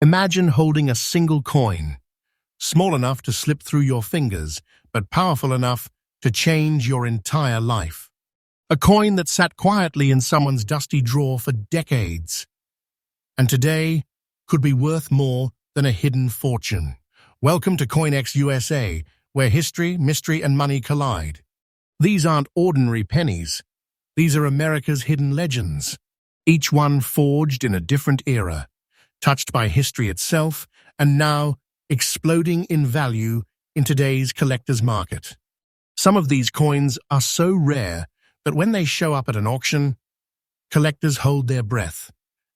Imagine holding a single coin, small enough to slip through your fingers, but powerful enough to change your entire life. A coin that sat quietly in someone's dusty drawer for decades, and today could be worth more than a hidden fortune. Welcome to CoinX USA, where history, mystery, and money collide. These aren't ordinary pennies. These are America's hidden legends, each one forged in a different era, touched by history itself, and now exploding in value in today's collector's market. Some of these coins are so rare that when they show up at an auction, collectors hold their breath,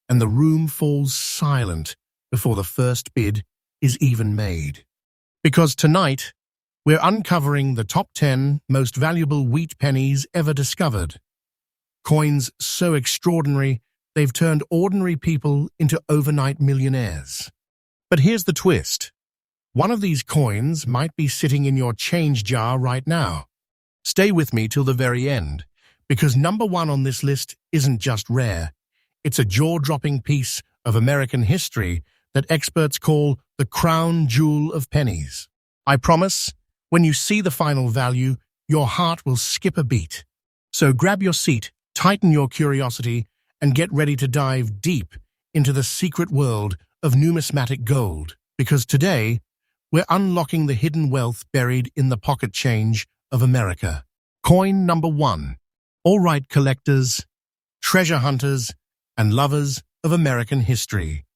and the room falls silent before the first bid is even made. Because tonight, we're uncovering the top 10 most valuable wheat pennies ever discovered. Coins so extraordinary, they've turned ordinary people into overnight millionaires. But here's the twist. One of these coins might be sitting in your change jar right now. Stay with me till the very end, because number one on this list isn't just rare. It's a jaw-dropping piece of American history that experts call the crown jewel of pennies. I promise, when you see the final value, your heart will skip a beat. So grab your seat, tighten your curiosity, and get ready to dive deep into the secret world of numismatic gold, because today, we're unlocking the hidden wealth buried in the pocket change of America. Coin number one. All right, collectors, treasure hunters, and lovers of American history.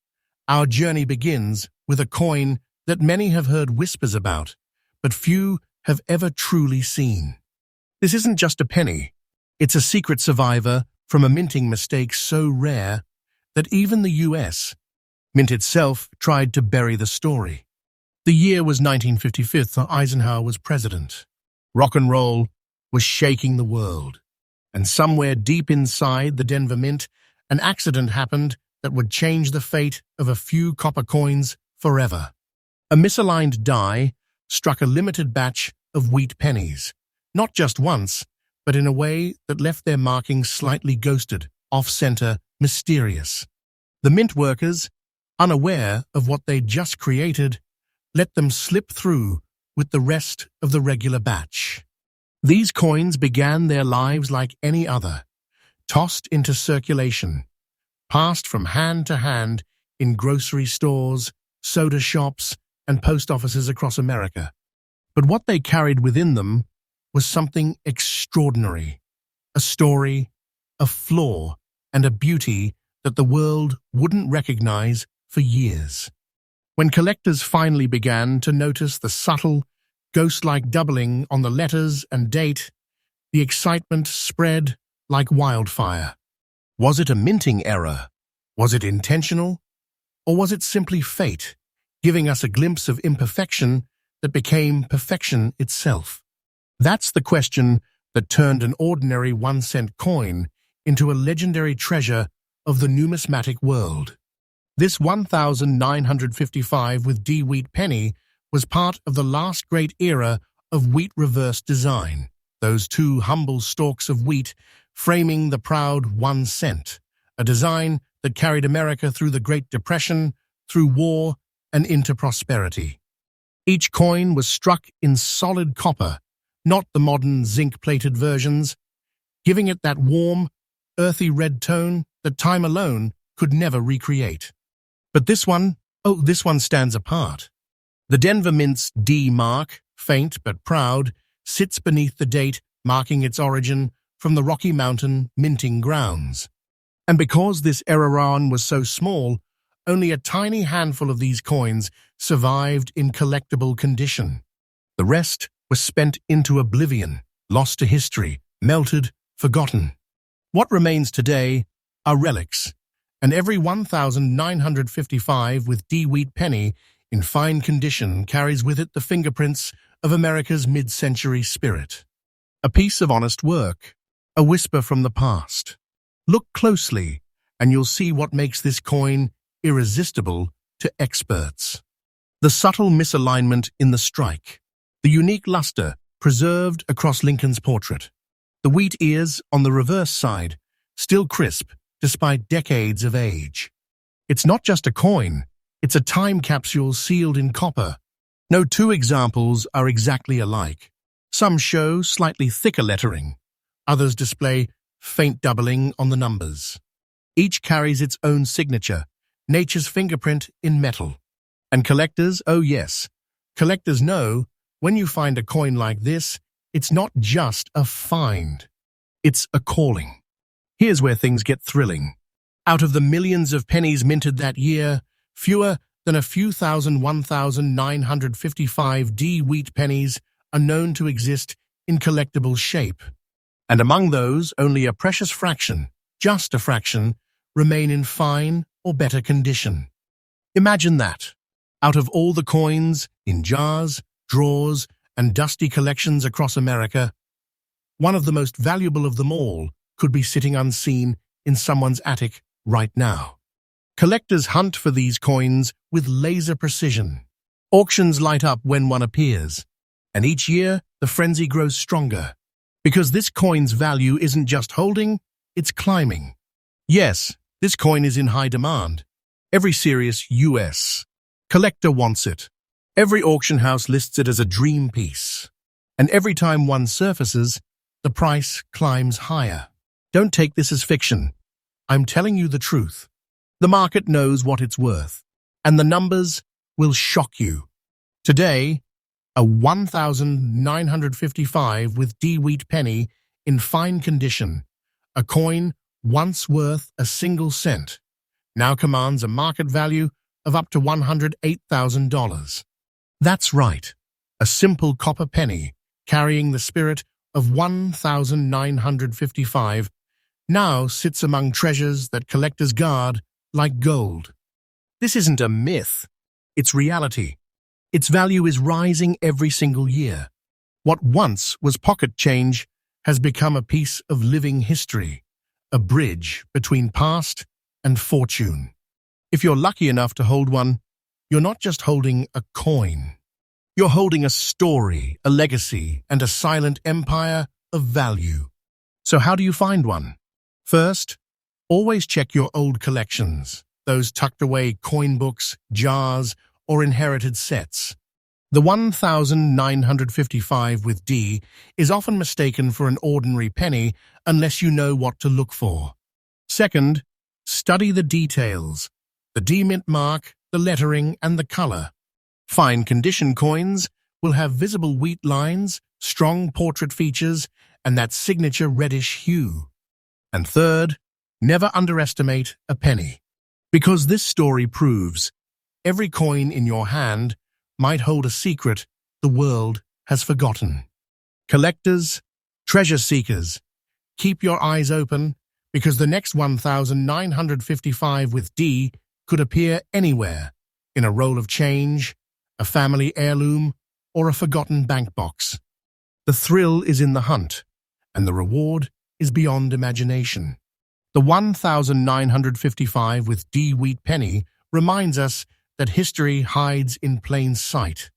Our journey begins with a coin that many have heard whispers about, but few have ever truly seen. This isn't just a penny. It's a secret survivor from a minting mistake so rare that even the US, Mint itself, tried to bury the story. The year was 1955. Eisenhower was president. Rock and roll was shaking the world. And somewhere deep inside the Denver Mint, an accident happened that would change the fate of a few copper coins forever. A misaligned die struck a limited batch of wheat pennies, not just once, but in a way that left their markings slightly ghosted, off-center, mysterious. The mint workers, unaware of what they'd just created, let them slip through with the rest of the regular batch. These coins began their lives like any other, tossed into circulation, passed from hand to hand in grocery stores, soda shops, and post offices across America. But what they carried within them was something extraordinary, a story, a flaw, and a beauty that the world wouldn't recognize for years. When collectors finally began to notice the subtle, ghost-like doubling on the letters and date, the excitement spread like wildfire. Was it a minting error? Was it intentional? Or was it simply fate, giving us a glimpse of imperfection that became perfection itself? That's the question that turned an ordinary 1-cent coin into a legendary treasure of the numismatic world. This 1955 with D wheat penny was part of the last great era of wheat reverse design, those two humble stalks of wheat framing the proud 1 cent, a design that carried America through the Great Depression, through war, and into prosperity. Each coin was struck in solid copper, not the modern zinc-plated versions, giving it that warm, earthy red tone that time alone could never recreate. But this one stands apart. The Denver Mint's D mark, faint but proud, sits beneath the date marking its origin from the Rocky Mountain minting grounds. And because this error was so small, only a tiny handful of these coins survived in collectible condition. The rest was spent into oblivion, lost to history, melted, forgotten. What remains today are relics, and every 1955 with D wheat penny in fine condition carries with it the fingerprints of America's mid-century spirit. A piece of honest work, a whisper from the past. Look closely, and you'll see what makes this coin irresistible to experts. The subtle misalignment in the strike, the unique luster preserved across Lincoln's portrait, the wheat ears on the reverse side, still crisp despite decades of age. It's not just a coin, It's a time capsule sealed in copper. No two examples are exactly alike. Some show slightly thicker lettering. Others display faint doubling on the numbers. Each carries its own signature, nature's fingerprint in metal. And collectors, oh yes, collectors know when you find a coin like this, it's not just a find. It's a calling. Here's where things get thrilling. Out of the millions of pennies minted that year, fewer than a few thousand 1,955 wheat pennies are known to exist in collectible shape. And among those, only a precious fraction, just a fraction, remain in fine or better condition. Imagine that. Out of all the coins in jars, drawers, and dusty collections across America, one of the most valuable of them all could be sitting unseen in someone's attic right now. Collectors hunt for these coins with laser precision. Auctions light up when one appears, and each year the frenzy grows stronger, because this coin's value isn't just holding, it's climbing. Yes, this coin is in high demand. Every serious U.S. collector wants it. Every auction house lists it as a dream piece. And every time one surfaces, the price climbs higher. Don't take this as fiction. I'm telling you the truth. The market knows what it's worth, and the numbers will shock you. Today, a 1,955 with wheat penny in fine condition, a coin once worth a single cent, now commands a market value of up to $108,000. That's right, a simple copper penny carrying the spirit of 1,955 now sits among treasures that collectors guard like gold. This isn't a myth, it's reality. Its value is rising every single year. What once was pocket change has become a piece of living history, a bridge between past and fortune. If you're lucky enough to hold one, you're not just holding a coin. You're holding a story, a legacy, and a silent empire of value. So how do you find one? First, always check your old collections, those tucked-away coin books, jars, or inherited sets. The 1,955 with D is often mistaken for an ordinary penny unless you know what to look for. Second, study the details, the D mint mark, the lettering, and the color. Fine condition coins will have visible wheat lines, strong portrait features, and that signature reddish hue. And third, never underestimate a penny. Because this story proves every coin in your hand might hold a secret the world has forgotten. Collectors, treasure seekers, keep your eyes open because the next 1,955 with D could appear anywhere, in a roll of change, a family heirloom, or a forgotten bank box. The thrill is in the hunt, and the reward is beyond imagination. The 1,955 with D wheat penny reminds us that history hides in plain sight.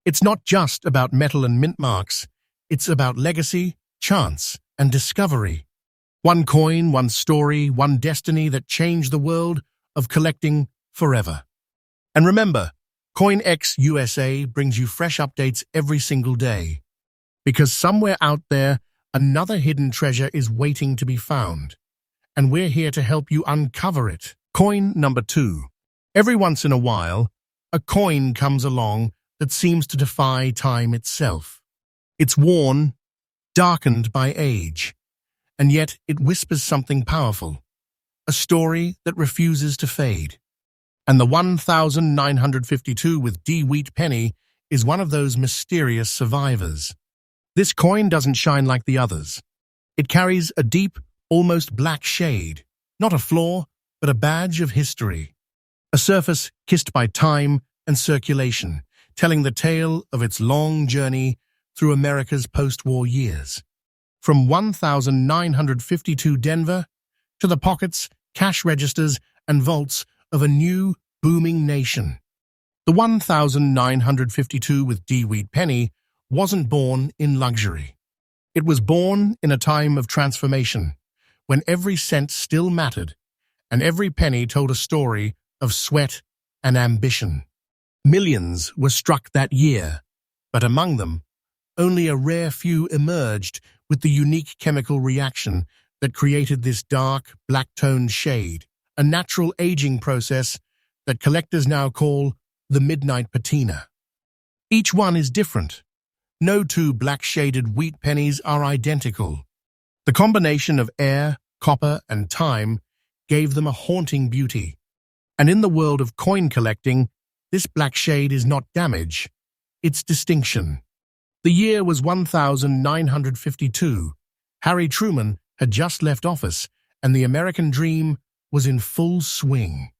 It's not just about metal and mint marks, it's about legacy, chance, and discovery. One coin, one story, one destiny that changed the world of collecting forever. And remember, CoinX USA brings you fresh updates every single day. Because somewhere out there, another hidden treasure is waiting to be found. And we're here to help you uncover it. Coin number 2. Every once in a while, a coin comes along that seems to defy time itself. It's worn, darkened by age, and yet it whispers something powerful, a story that refuses to fade. And the 1,952 with D wheat penny is one of those mysterious survivors. This coin doesn't shine like the others. It carries a deep, almost black shade, not a flaw, but a badge of history. A surface kissed by time and circulation, telling the tale of its long journey through America's post-war years. From 1,952 Denver to the pockets, cash registers, and vaults of a new, booming nation. The 1,952 with D wheat penny wasn't born in luxury. It was born in a time of transformation, when every cent still mattered, and every penny told a story of sweat and ambition. Millions were struck that year, but among them, only a rare few emerged with the unique chemical reaction that created this dark, black-toned shade, a natural aging process that collectors now call the midnight patina. Each one is different. No two black-shaded wheat pennies are identical. The combination of air, copper, and time gave them a haunting beauty. And in the world of coin collecting, this black shade is not damage, it's distinction. The year was 1952. Harry Truman had just left office, and the American dream was in full swing.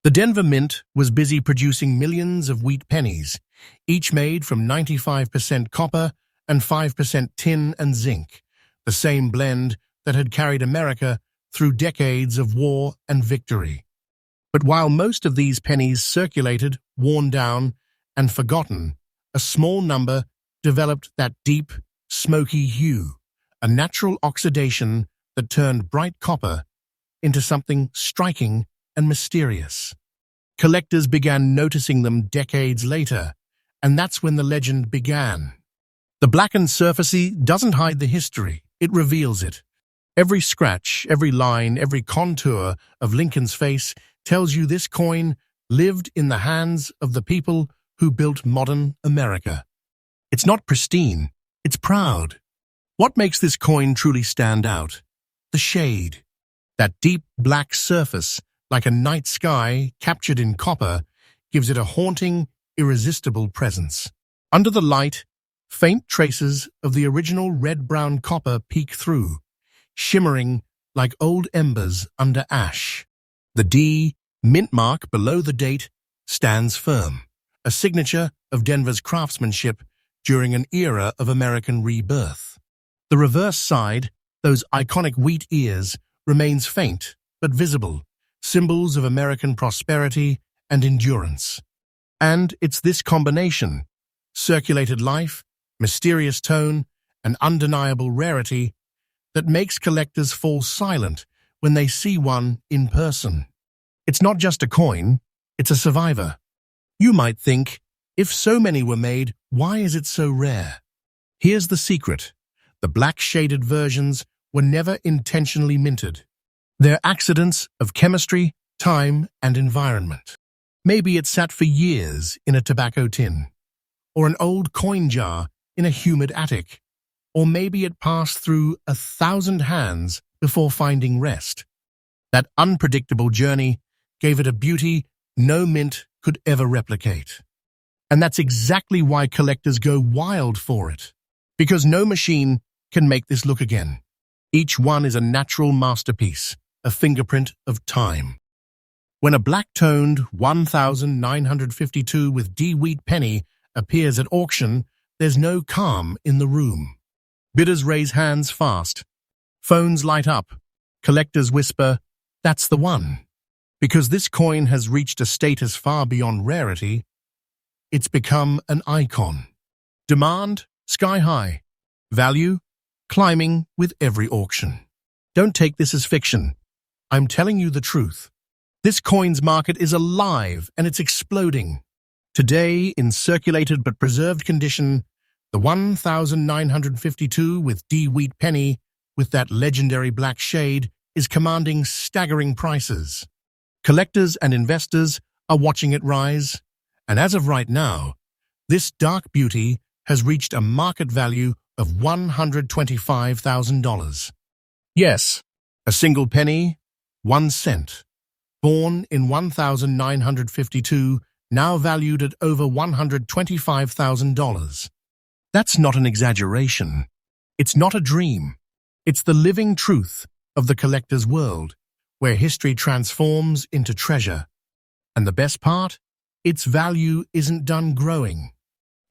The Denver Mint was busy producing millions of wheat pennies, each made from 95% copper and 5% tin and zinc, the same blend that had carried America through decades of war and victory. But while most of these pennies circulated, worn down, and forgotten, a small number developed that deep, smoky hue, a natural oxidation that turned bright copper into something striking and mysterious. Collectors began noticing them decades later, and that's when the legend began. The blackened surface doesn't hide the history, it reveals it. Every scratch, every line, every contour of Lincoln's face tells you this coin lived in the hands of the people who built modern America. It's not pristine, it's proud. What makes this coin truly stand out? The shade. That deep black surface, like a night sky captured in copper, gives it a haunting, irresistible presence. Under the light, faint traces of the original red-brown copper peek through, shimmering like old embers under ash. The D mint mark below the date stands firm, a signature of Denver's craftsmanship during an era of American rebirth. The reverse side, those iconic wheat ears, remains faint but visible, symbols of American prosperity and endurance. And it's this combination, circulated life, mysterious tone, and undeniable rarity, that makes collectors fall silent when they see one in person. It's not just a coin, it's a survivor. You might think, if so many were made, why is it so rare? Here's the secret. The black-shaded versions were never intentionally minted. They're accidents of chemistry, time, and environment. Maybe it sat for years in a tobacco tin, or an old coin jar in a humid attic, or maybe it passed through 1,000 hands before finding rest. That unpredictable journey gave it a beauty no mint could ever replicate. And that's exactly why collectors go wild for it, because no machine can make this look again. Each one is a natural masterpiece, a fingerprint of time. When a black-toned 1952 with D wheat penny appears at auction, there's no calm in the room. Bidders raise hands fast. Phones light up. Collectors whisper, "That's the one." Because this coin has reached a status far beyond rarity, it's become an icon. Demand, sky high. Value, climbing with every auction. Don't take this as fiction. I'm telling you the truth. This coin's market is alive and it's exploding. Today, in circulated but preserved condition, the 1952 with D wheat penny with that legendary black shade is commanding staggering prices. Collectors and investors are watching it rise, and as of right now, this dark beauty has reached a market value of $125,000. Yes, a single penny, 1 cent. Born in 1952, now valued at over $125,000. That's not an exaggeration. It's not a dream. It's the living truth of the collector's world, where history transforms into treasure. And the best part? Its value isn't done growing.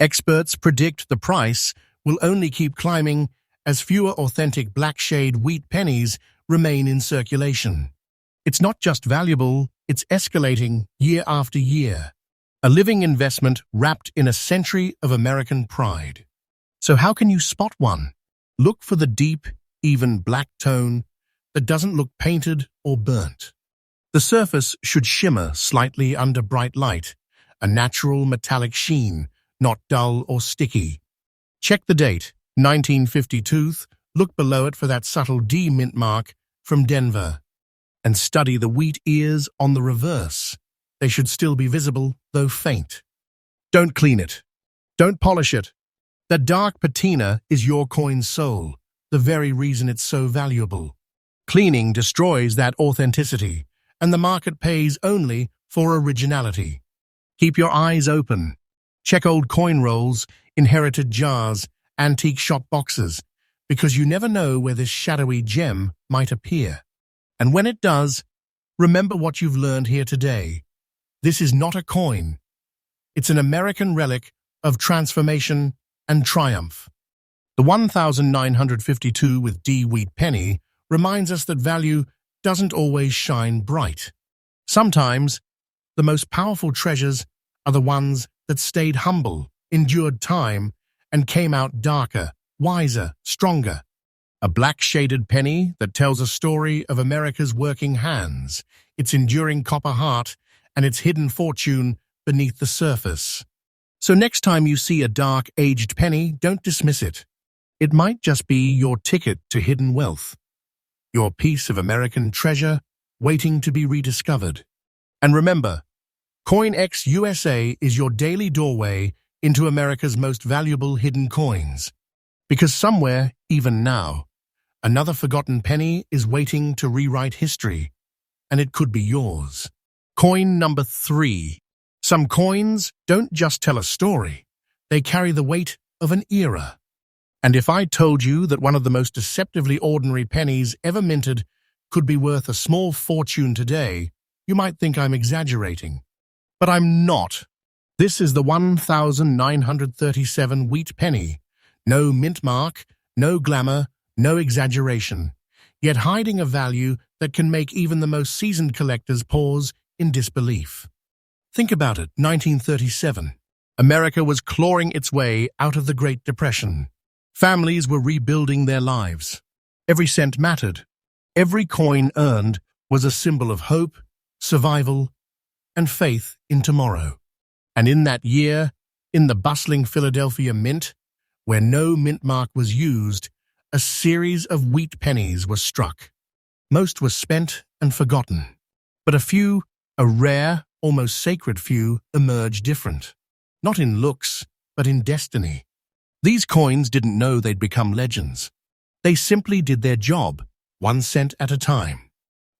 Experts predict the price will only keep climbing as fewer authentic black shade wheat pennies remain in circulation. It's not just valuable, it's escalating year after year. A living investment wrapped in a century of American pride. So how can you spot one? Look for the deep, even black tone that doesn't look painted or burnt. The surface should shimmer slightly under bright light, a natural metallic sheen, not dull or sticky. Check the date, 1952. Look below it for that subtle D mint mark from Denver. And study the wheat ears on the reverse. They should still be visible, though faint. Don't clean it. Don't polish it. That dark patina is your coin's soul, the very reason it's so valuable. Cleaning destroys that authenticity, and the market pays only for originality. Keep your eyes open. Check old coin rolls, inherited jars, antique shop boxes, because you never know where this shadowy gem might appear. And when it does, remember what you've learned here today. This is not a coin. It's an American relic of transformation and triumph. The 1952 with D wheat penny reminds us that value doesn't always shine bright. Sometimes, the most powerful treasures are the ones that stayed humble, endured time, and came out darker, wiser, stronger. A black-shaded penny that tells a story of America's working hands, its enduring copper heart, and its hidden fortune beneath the surface. So next time you see a dark, aged penny, don't dismiss it. It might just be your ticket to hidden wealth, your piece of American treasure waiting to be rediscovered. And remember, CoinX USA is your daily doorway into America's most valuable hidden coins. Because somewhere, even now, another forgotten penny is waiting to rewrite history, and it could be yours. Coin number 3. Some coins don't just tell a story, they carry the weight of an era. And if I told you that one of the most deceptively ordinary pennies ever minted could be worth a small fortune today, you might think I'm exaggerating. But I'm not. This is the 1937 wheat penny. No mint mark, no glamour, no exaggeration, yet hiding a value that can make even the most seasoned collectors pause in disbelief. Think about it, 1937. America was clawing its way out of the Great Depression. Families were rebuilding their lives. Every cent mattered. Every coin earned was a symbol of hope, survival, and faith in tomorrow. And in that year, in the bustling Philadelphia Mint, where no mint mark was used, a series of wheat pennies were struck. Most were spent and forgotten, but a few, a rare, almost sacred few, emerged different. Not in looks, but in destiny. These coins didn't know they'd become legends. They simply did their job, 1 cent at a time.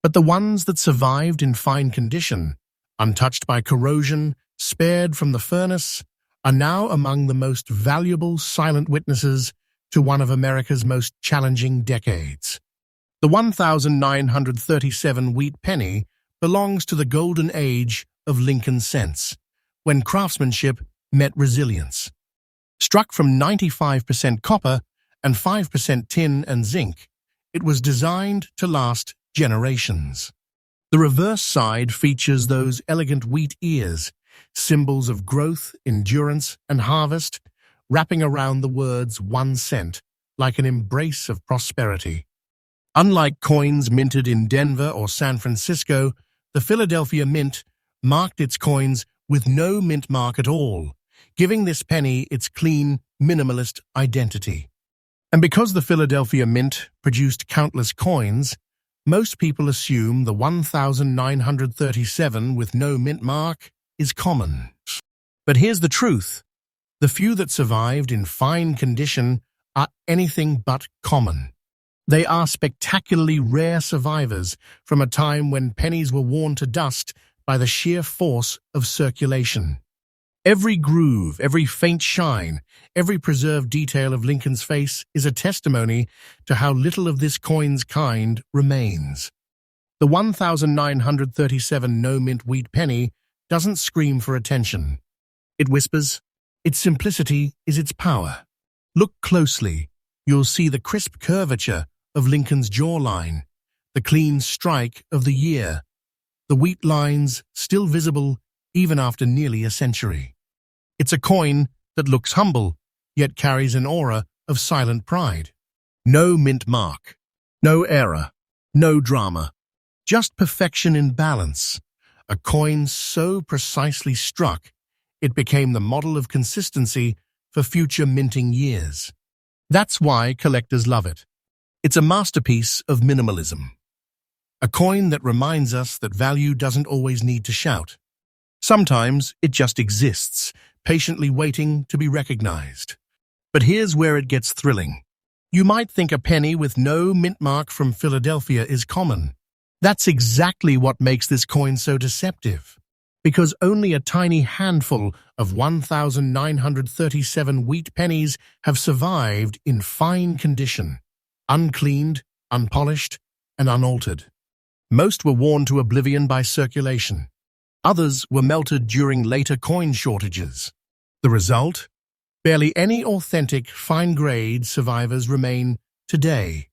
But the ones that survived in fine condition, untouched by corrosion, spared from the furnace, are now among the most valuable silent witnesses to one of America's most challenging decades. The 1937 wheat penny belongs to the golden age of Lincoln cents, when craftsmanship met resilience. Struck from 95% copper and 5% tin and zinc, it was designed to last generations. The reverse side features those elegant wheat ears, symbols of growth, endurance, and harvest, wrapping around the words 1 cent like an embrace of prosperity. Unlike coins minted in Denver or San Francisco, the Philadelphia Mint marked its coins with no mint mark at all, giving this penny its clean, minimalist identity. And because the Philadelphia Mint produced countless coins, most people assume the 1937 with no mint mark is common. But here's the truth. The few that survived in fine condition are anything but common. They are spectacularly rare survivors from a time when pennies were worn to dust by the sheer force of circulation. Every groove, every faint shine, every preserved detail of Lincoln's face is a testimony to how little of this coin's kind remains. The 1937 no-mint wheat penny doesn't scream for attention. It whispers, its simplicity is its power. Look closely, you'll see the crisp curvature of Lincoln's jawline, the clean strike of the year, the wheat lines still visible even after nearly a century. It's a coin that looks humble, yet carries an aura of silent pride. No mint mark, no error, no drama, Just perfection in balance. A coin so precisely struck, it became the model of consistency for future minting years. That's why collectors love it. It's a masterpiece of minimalism. A coin that reminds us that value doesn't always need to shout. Sometimes it just exists, patiently waiting to be recognized. But here's where it gets thrilling. You might think a penny with no mint mark from Philadelphia is common. That's exactly what makes this coin so deceptive. Because only a tiny handful of 1,937 wheat pennies have survived in fine condition, uncleaned, unpolished, and unaltered. Most were worn to oblivion by circulation. Others were melted during later coin shortages. The result? Barely any authentic, fine-grade survivors remain today.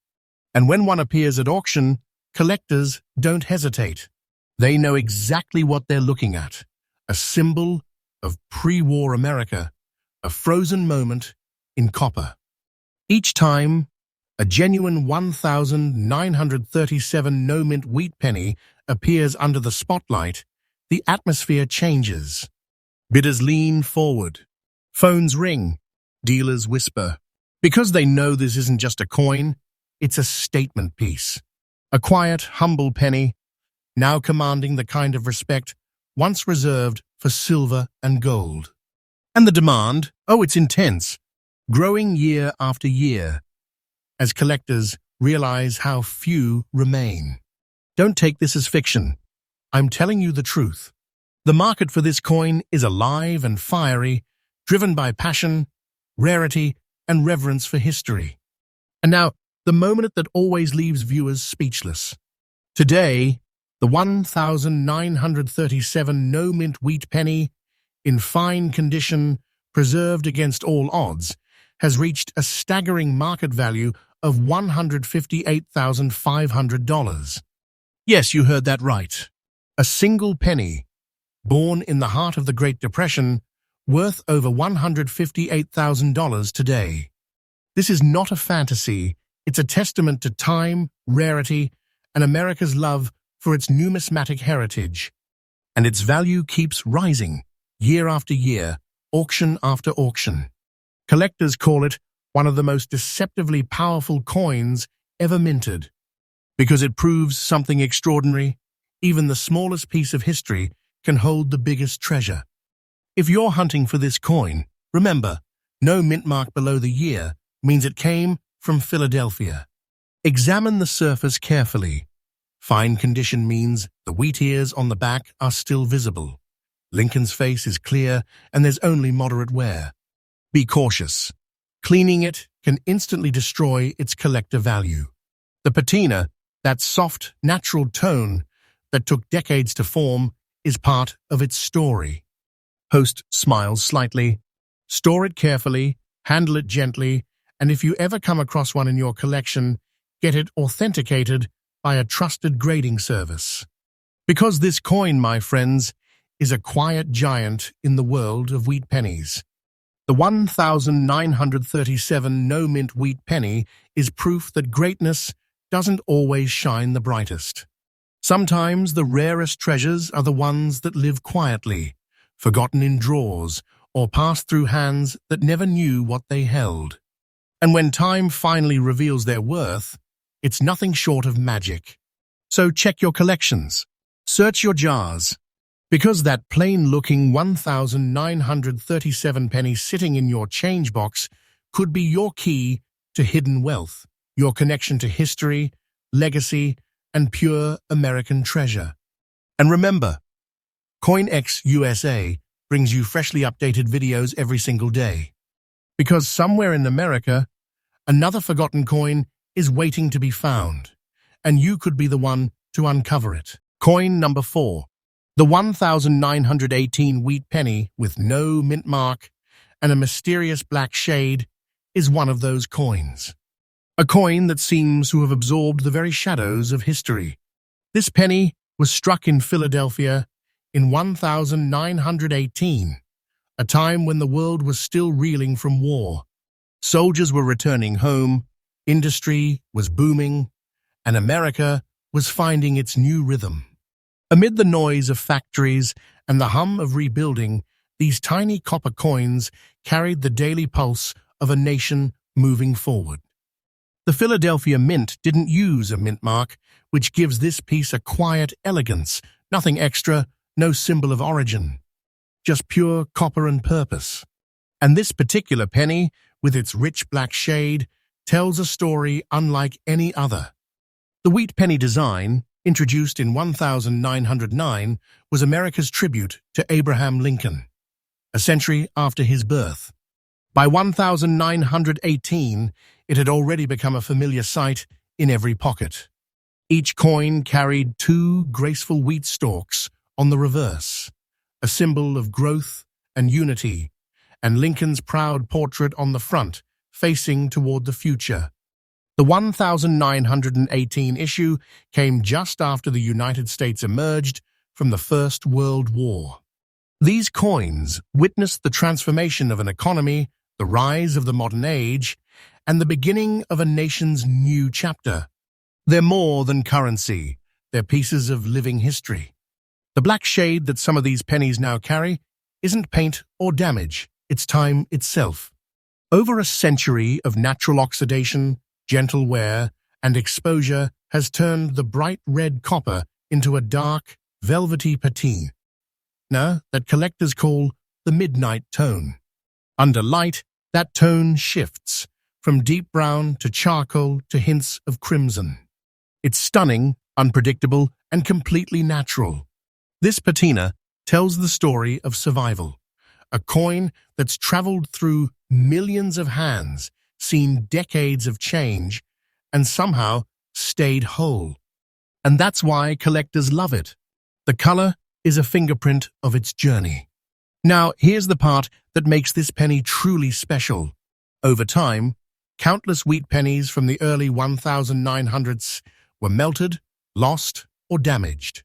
And when one appears at auction, collectors don't hesitate. They know exactly what they're looking at. A symbol of pre-war America, a frozen moment in copper. Each time, a genuine 1,937 no-mint wheat penny appears under the spotlight, the atmosphere changes. Bidders lean forward. Phones ring. Dealers whisper. Because they know this isn't just a coin, it's a statement piece. A quiet, humble penny, now commanding the kind of respect once reserved for silver and gold. And the demand, it's intense, growing year after year, as collectors realize how few remain. Don't take this as fiction. I'm telling you the truth. The market for this coin is alive and fiery, driven by passion, rarity, and reverence for history. And now, the moment that always leaves viewers speechless. Today, the 1,937 no-mint wheat penny, in fine condition, preserved against all odds, has reached a staggering market value of $158,500. Yes, you heard that right. A single penny, born in the heart of the Great Depression, worth over $158,000 today. This is not a fantasy. It's a testament to time, rarity, and America's love for its numismatic heritage. And its value keeps rising, year after year, auction after auction. Collectors call it one of the most deceptively powerful coins ever minted. Because it proves something extraordinary, even the smallest piece of history can hold the biggest treasure. If you're hunting for this coin, remember, no mint mark below the year means it came from Philadelphia. Examine the surface carefully. Fine condition means the wheat ears on the back are still visible. Lincoln's face is clear and there's only moderate wear. Be cautious. Cleaning it can instantly destroy its collector value. The patina, that soft, natural tone that took decades to form, is part of its story. Host smiles slightly. Store it carefully, handle it gently, and if you ever come across one in your collection, get it authenticated by a trusted grading service. Because this coin, my friends, is a quiet giant in the world of wheat pennies. The 1,937 no-mint wheat penny is proof that greatness doesn't always shine the brightest. Sometimes the rarest treasures are the ones that live quietly, forgotten in drawers, or passed through hands that never knew what they held. And when time finally reveals their worth, it's nothing short of magic. So check your collections. Search your jars. Because that plain-looking 1,937 penny sitting in your change box could be your key to hidden wealth, your connection to history, legacy, and pure American treasure. And remember, CoinX USA brings you freshly updated videos every single day. Because somewhere in America, another forgotten coin is waiting to be found, and you could be the one to uncover it. Coin number 4. The 1,918 wheat penny with no mint mark and a mysterious black shade is one of those coins. A coin that seems to have absorbed the very shadows of history. This penny was struck in Philadelphia in 1918, a time when the world was still reeling from war. Soldiers were returning home, industry was booming, and America was finding its new rhythm. Amid the noise of factories and the hum of rebuilding, these tiny copper coins carried the daily pulse of a nation moving forward. The Philadelphia Mint didn't use a mint mark, which gives this piece a quiet elegance, nothing extra, no symbol of origin, just pure copper and purpose. And this particular penny, with its rich black shade, tells a story unlike any other. The wheat penny design, introduced in 1909, was America's tribute to Abraham Lincoln, a century after his birth. By 1918, it had already become a familiar sight in every pocket. Each coin carried two graceful wheat stalks on the reverse, a symbol of growth and unity, and Lincoln's proud portrait on the front, facing toward the future. The 1918 issue came just after the United States emerged from the First World War. These coins witnessed the transformation of an economy, the rise of the modern age, and the beginning of a nation's new chapter. They're more than currency. They're pieces of living history. The black shade that some of these pennies now carry isn't paint or damage. It's time itself. Over a century of natural oxidation, gentle wear, and exposure has turned the bright red copper into a dark, velvety patina that collectors call the midnight tone. Under light, that tone shifts from deep brown to charcoal to hints of crimson. It's stunning, unpredictable, and completely natural. This patina tells the story of survival, a coin that's traveled through millions of hands, seen decades of change, and somehow stayed whole. And that's why collectors love it. The color is a fingerprint of its journey. Now, here's the part that makes this penny truly special. Over time, countless wheat pennies from the early 1900s were melted, lost, or damaged.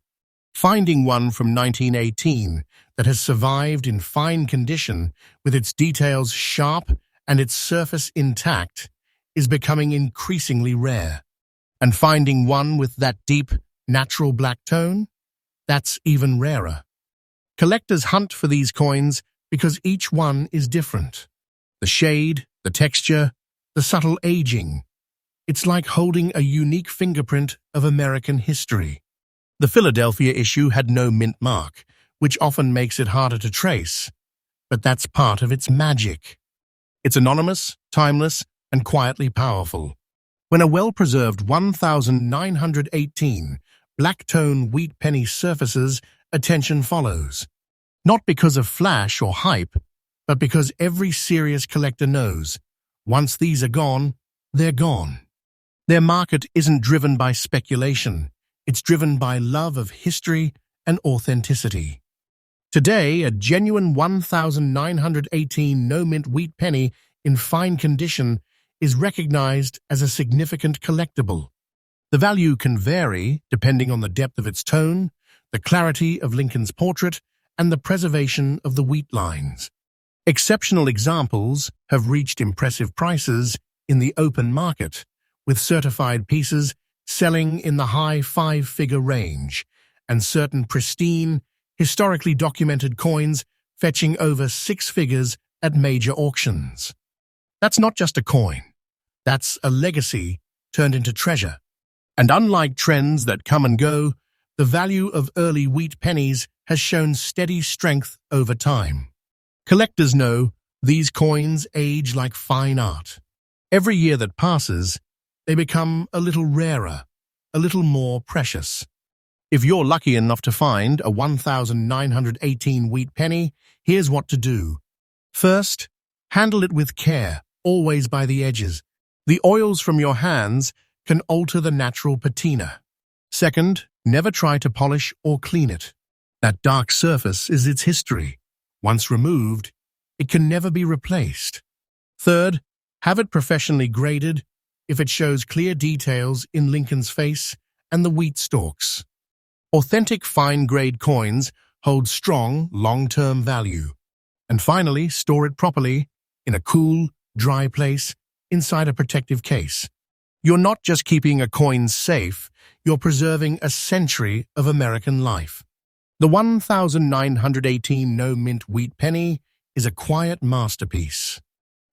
Finding one from 1918 that has survived in fine condition with its details sharp and its surface intact is becoming increasingly rare. And finding one with that deep, natural black tone? That's even rarer. Collectors hunt for these coins because each one is different. The shade, the texture, the subtle aging. It's like holding a unique fingerprint of American history. The Philadelphia issue had no mint mark, which often makes it harder to trace. But that's part of its magic. It's anonymous, timeless, and quietly powerful. When a well-preserved 1918 black-tone wheat penny surfaces, attention follows. Not because of flash or hype, but because every serious collector knows, once these are gone, they're gone. Their market isn't driven by speculation. It's driven by love of history and authenticity. Today, a genuine 1918 no-mint wheat penny in fine condition is recognized as a significant collectible. The value can vary depending on the depth of its tone, the clarity of Lincoln's portrait, and the preservation of the wheat lines. Exceptional examples have reached impressive prices in the open market, with certified pieces selling in the high five-figure range, and certain pristine, historically documented coins fetching over six figures at major auctions. That's not just a coin. That's a legacy turned into treasure. And unlike trends that come and go, the value of early wheat pennies has shown steady strength over time. Collectors know these coins age like fine art. Every year that passes, they become a little rarer, a little more precious. If you're lucky enough to find a 1918 wheat penny, here's what to do. First, handle it with care, always by the edges. The oils from your hands can alter the natural patina. Second, never try to polish or clean it. That dark surface is its history. Once removed, it can never be replaced. Third, have it professionally graded if it shows clear details in Lincoln's face and the wheat stalks. Authentic fine-grade coins hold strong, long-term value. And finally, store it properly in a cool, dry place inside a protective case. You're not just keeping a coin safe, you're preserving a century of American life. The 1918 no-mint wheat penny is a quiet masterpiece.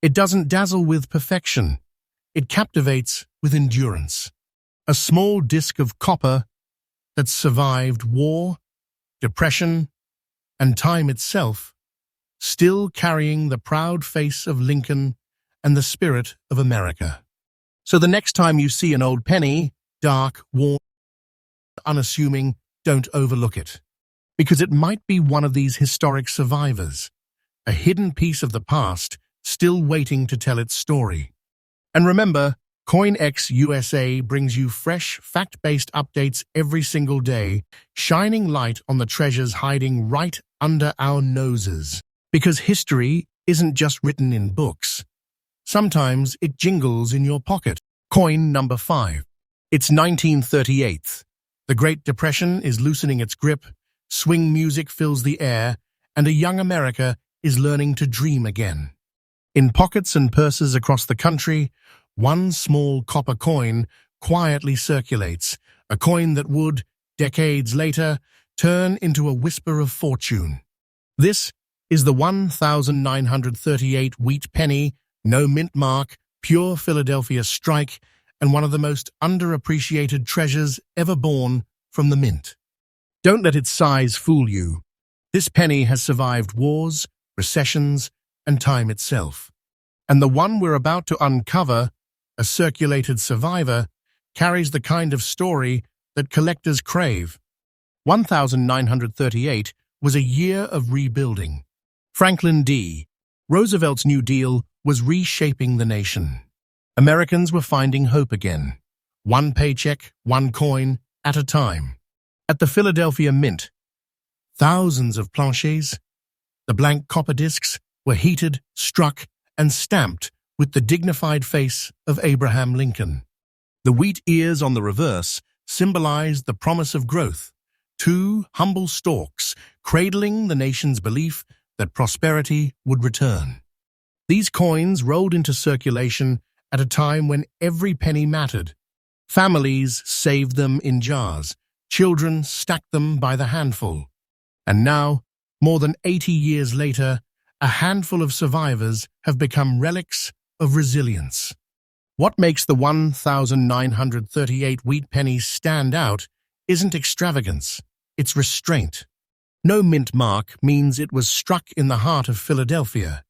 It doesn't dazzle with perfection. It captivates with endurance. A small disc of copper that survived war, depression, and time itself, still carrying the proud face of Lincoln and the spirit of America. So the next time you see an old penny, dark, worn, unassuming, don't overlook it. Because it might be one of these historic survivors, a hidden piece of the past still waiting to tell its story. And remember, CoinX USA brings you fresh, fact-based updates every single day, shining light on the treasures hiding right under our noses. Because history isn't just written in books. Sometimes it jingles in your pocket. Coin number 5. It's 1938. The Great Depression is loosening its grip, swing music fills the air, and a young America is learning to dream again. In pockets and purses across the country, one small copper coin quietly circulates, a coin that would, decades later, turn into a whisper of fortune. This is the 1938 wheat penny, no mint mark, pure Philadelphia strike, and one of the most underappreciated treasures ever born from the mint. Don't let its size fool you. This penny has survived wars, recessions, and time itself. And the one we're about to uncover, a circulated survivor, carries the kind of story that collectors crave. 1938 was a year of rebuilding. Franklin D. Roosevelt's New Deal was reshaping the nation. Americans were finding hope again. One paycheck, one coin, at a time. At the Philadelphia Mint, thousands of planchets, the blank copper discs, were heated, struck, and stamped with the dignified face of Abraham Lincoln. The wheat ears on the reverse symbolized the promise of growth, two humble stalks cradling the nation's belief that prosperity would return. These coins rolled into circulation at a time when every penny mattered. Families saved them in jars. Children stacked them by the handful. And now, more than 80 years later, a handful of survivors have become relics of resilience. What makes the 1938 wheat pennies stand out isn't extravagance, it's restraint. No mint mark means it was struck in the heart of Philadelphia,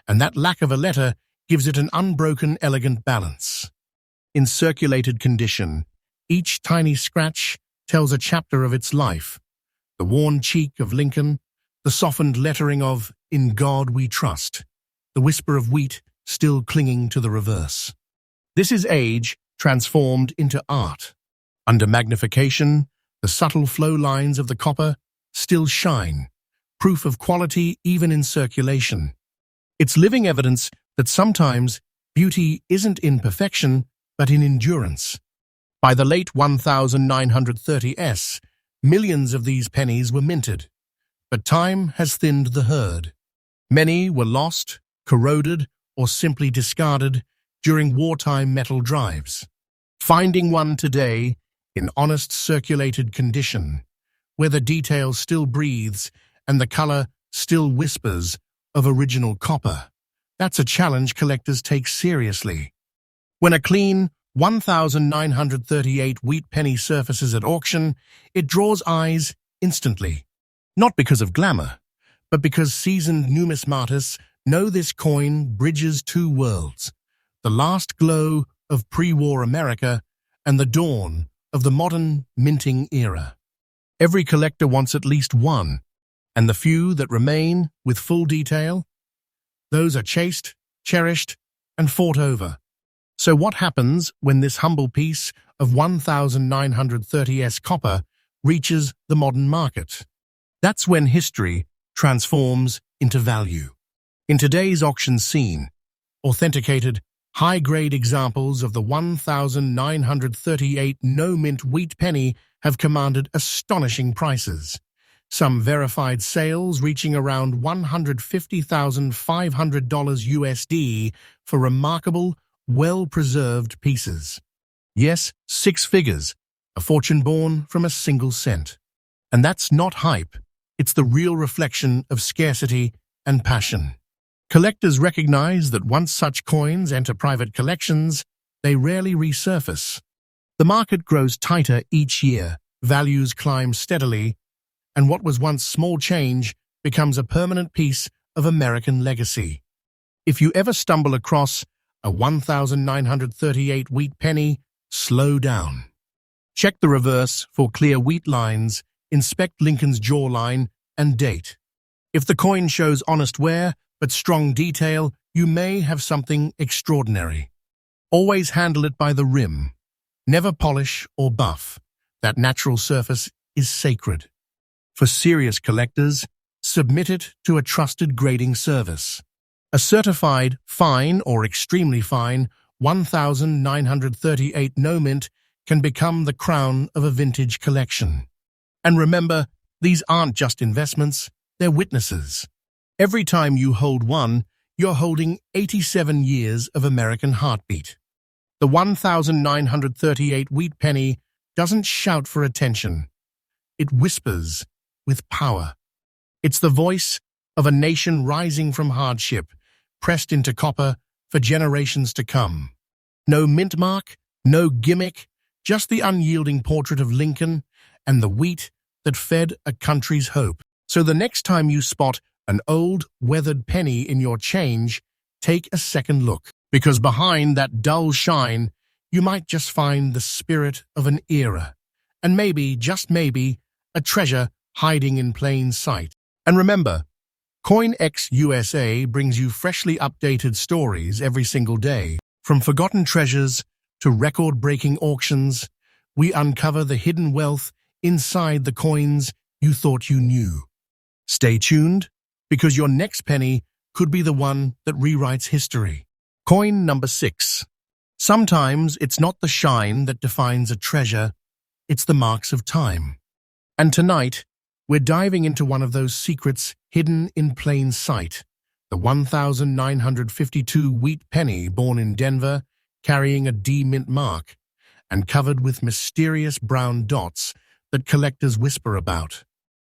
and that lack of a letter gives it an unbroken, elegant balance. In circulated condition, each tiny scratch tells a chapter of its life. The worn cheek of Lincoln, the softened lettering of "In God We Trust," the whisper of wheat still clinging to the reverse. This is age transformed into art. Under magnification, the subtle flow lines of the copper still shine, proof of quality even in circulation. It's living evidence that sometimes beauty isn't in perfection, but in endurance. By the late 1930s, millions of these pennies were minted. But time has thinned the herd. Many were lost, corroded, or simply discarded during wartime metal drives. Finding one today, in honest circulated condition, where the detail still breathes and the color still whispers of original copper, that's a challenge collectors take seriously. When a clean 1938 wheat penny surfaces at auction, it draws eyes instantly. Not because of glamour, but because seasoned numismatists know this coin bridges two worlds, the last glow of pre-war America and the dawn of the modern minting era. Every collector wants at least one, and the few that remain with full detail, those are chased, cherished, and fought over. So what happens when this humble piece of 1930s copper reaches the modern market? That's when history transforms into value. In today's auction scene, authenticated, high-grade examples of the 1938 no-mint wheat penny have commanded astonishing prices. Some verified sales reaching around $150,500 USD for remarkable, well-preserved pieces. Yes, 6 figures, a fortune born from a single cent. And that's not hype. It's the real reflection of scarcity and passion. Collectors recognize that once such coins enter private collections, they rarely resurface. The market grows tighter each year, values climb steadily, and what was once small change becomes a permanent piece of American legacy. If you ever stumble across a 1938 wheat penny, slow down. Check the reverse for clear wheat lines, inspect Lincoln's jawline, and date. If the coin shows honest wear but strong detail, you may have something extraordinary. Always handle it by the rim. Never polish or buff. That natural surface is sacred. For serious collectors, submit it to a trusted grading service. A certified fine or extremely fine 1938 no mint can become the crown of a vintage collection. And remember, these aren't just investments, they're witnesses. Every time you hold one, you're holding 87 years of American heartbeat. The 1938 wheat penny doesn't shout for attention. It whispers with power. It's the voice of a nation rising from hardship, pressed into copper for generations to come. No mint mark, no gimmick, just the unyielding portrait of Lincoln and the wheat that fed a country's hope. So the next time you spot an old, weathered penny in your change, take a second look, because behind that dull shine, you might just find the spirit of an era, and maybe, just maybe, a treasure hiding in plain sight. And remember, CoinX USA brings you freshly updated stories every single day. From forgotten treasures to record-breaking auctions, we uncover the hidden wealth inside the coins you thought you knew. Stay tuned, because your next penny could be the one that rewrites history. Coin number 6. Sometimes it's not the shine that defines a treasure, it's the marks of time. And tonight, we're diving into one of those secrets hidden in plain sight, the 1952 wheat penny born in Denver, carrying a D mint mark, and covered with mysterious brown dots that collectors whisper about.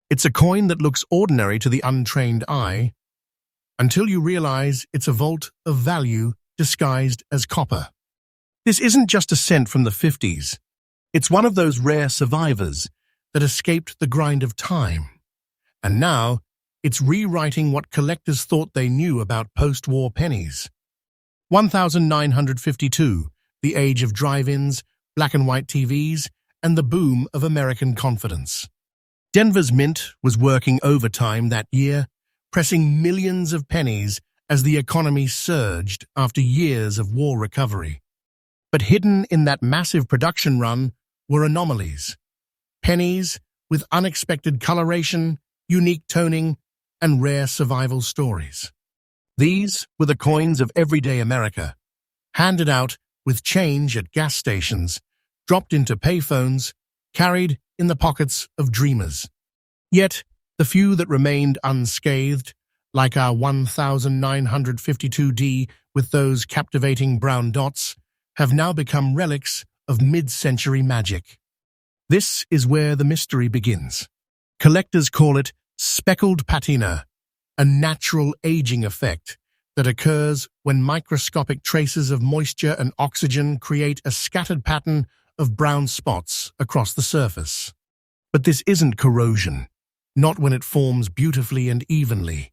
It's a coin that looks ordinary to the untrained eye, until you realize it's a vault of value disguised as copper. This isn't just a cent from the 50s. It's one of those rare survivors that escaped the grind of time. And now, it's rewriting what collectors thought they knew about post-war pennies. 1952, the age of drive-ins, black and white TVs, and the boom of American confidence. Denver's mint was working overtime that year, pressing millions of pennies as the economy surged after years of war recovery. But hidden in that massive production run were anomalies. Pennies with unexpected coloration, unique toning, and rare survival stories. These were the coins of everyday America, handed out with change at gas stations, dropped into payphones, carried in the pockets of dreamers. Yet, the few that remained unscathed, like our 1952D with those captivating brown dots, have now become relics of mid-century magic. This is where the mystery begins. Collectors call it speckled patina, a natural aging effect that occurs when microscopic traces of moisture and oxygen create a scattered pattern of brown spots across the surface. But this isn't corrosion, not when it forms beautifully and evenly.